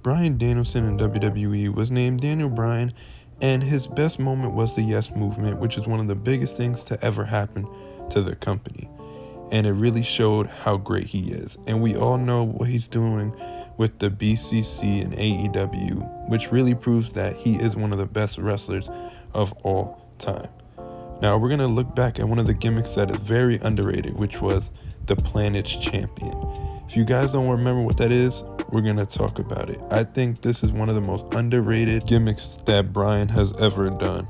Bryan Danielson in WWE was named Daniel Bryan, and his best moment was the Yes Movement, which is one of the biggest things to ever happen to the company. And it really showed how great he is. And we all know what he's doing with the BCC and AEW, which really proves that he is one of the best wrestlers of all time. Now we're going to look back at one of the gimmicks that is very underrated, which was the Planet's Champion. If you guys don't remember what that is, we're going to talk about it. I think this is one of the most underrated gimmicks that Bryan has ever done.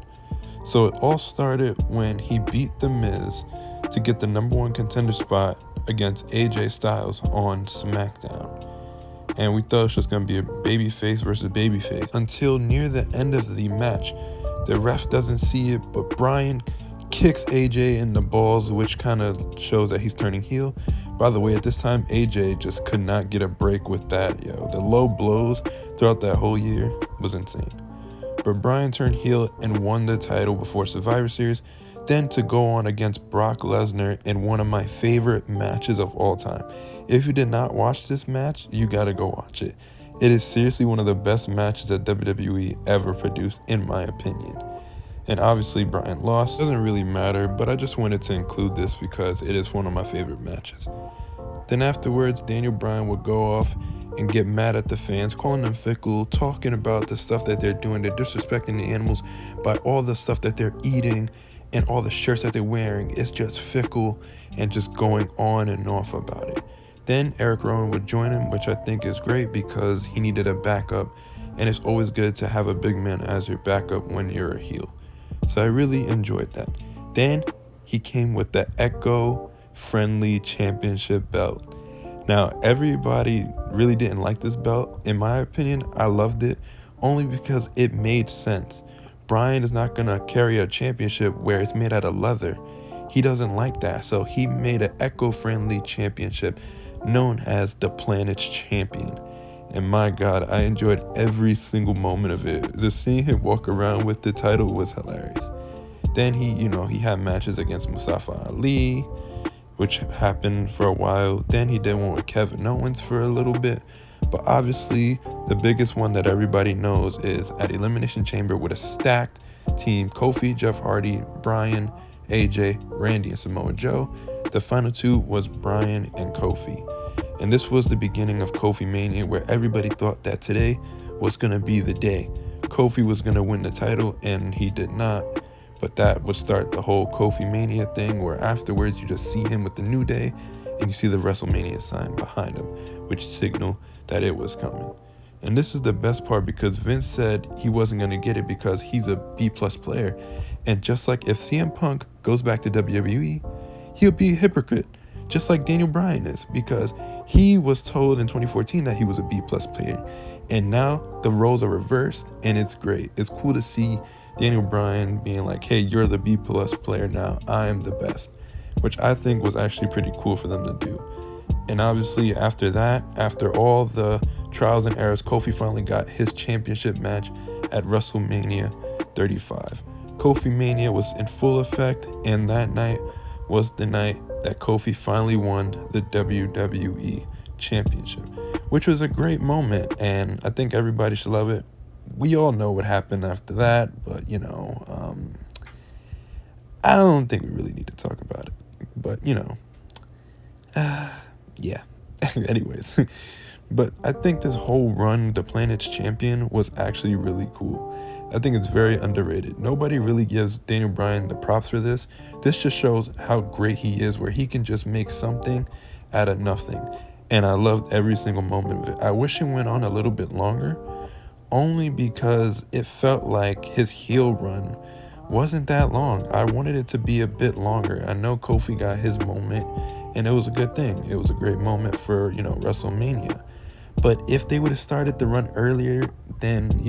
So it all started when he beat The Miz to get the #1 contender spot against AJ Styles on SmackDown. And we thought it was just going to be a babyface versus babyface until near the end of the match. The ref doesn't see it, but Bryan kicks AJ in the balls, which kind of shows that he's turning heel. By the way, at this time, AJ just could not get a break with that. The low blows throughout that whole year was insane. But Bryan turned heel and won the title before Survivor Series, then to go on against Brock Lesnar in one of my favorite matches of all time. If you did not watch this match, you gotta go watch it. It is seriously one of the best matches that WWE ever produced, in my opinion. And obviously Bryan lost. Doesn't really matter, but I just wanted to include this because it is one of my favorite matches. Then afterwards, Daniel Bryan would go off and get mad at the fans, calling them fickle, talking about the stuff that they're doing. They're disrespecting the animals by all the stuff that they're eating and all the shirts that they're wearing. It's just fickle and just going on and off about it. Then Eric Rowan would join him, which I think is great because he needed a backup, and it's always good to have a big man as your backup when you're a heel. So I really enjoyed that. Then he came with the eco-friendly championship belt. Now, everybody really didn't like this belt. In my opinion, I loved it only because it made sense. Bryan is not going to carry a championship where it's made out of leather. He doesn't like that. So he made an eco-friendly championship known as the Planet's Champion. And my God, I enjoyed every single moment of it. Just seeing him walk around with the title was hilarious. Then he had matches against Mustafa Ali, which happened for a while. Then he did one with Kevin Owens for a little bit. But obviously, the biggest one that everybody knows is at Elimination Chamber with a stacked team: Kofi, Jeff Hardy, Bryan, AJ, Randy, and Samoa Joe. The final two was Bryan and Kofi. And this was the beginning of Kofi Mania, where everybody thought that today was going to be the day. Kofi was going to win the title, and he did not. But that would start the whole Kofi Mania thing, where afterwards you just see him with the New Day, and you see the WrestleMania sign behind him, which signaled that it was coming. And this is the best part because Vince said he wasn't going to get it because he's a B+ player. And just like if CM Punk goes back to WWE, he'll be a hypocrite, just like Daniel Bryan is, because he was told in 2014 that he was a B+ player. And now the roles are reversed, and it's great. It's cool to see Daniel Bryan being like, hey, you're the B+ player now, I am the best, which I think was actually pretty cool for them to do. And obviously after that, after all the trials and errors, Kofi finally got his championship match at WrestleMania 35. Kofi Mania was in full effect, and that night was the night that Kofi finally won the WWE Championship, which was a great moment, and I think everybody should love it. We all know what happened after that, but I don't think we really need to talk about it. But yeah. Anyways, but I think this whole run, the Planet's Champion, was actually really cool. I think it's very underrated. Nobody really gives Daniel Bryan the props for this. This just shows how great he is, where he can just make something out of nothing. And I loved every single moment of it. I wish it went on a little bit longer, only because it felt like his heel run wasn't that long. I wanted it to be a bit longer. I know Kofi got his moment, and it was a good thing. It was a great moment for, WrestleMania. But if they would have started the run earlier, then,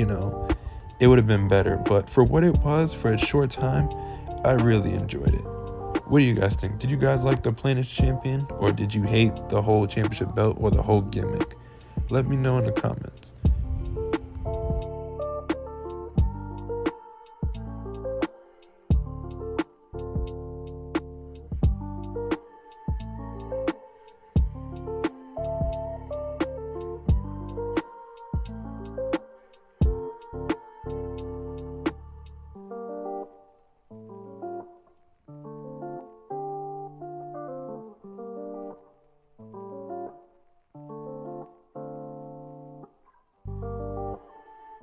it would have been better. But for what it was, for a short time, I really enjoyed it. What do you guys think? Did you guys like the Planet's Champion, or did you hate the whole championship belt or the whole gimmick? Let me know in the comments.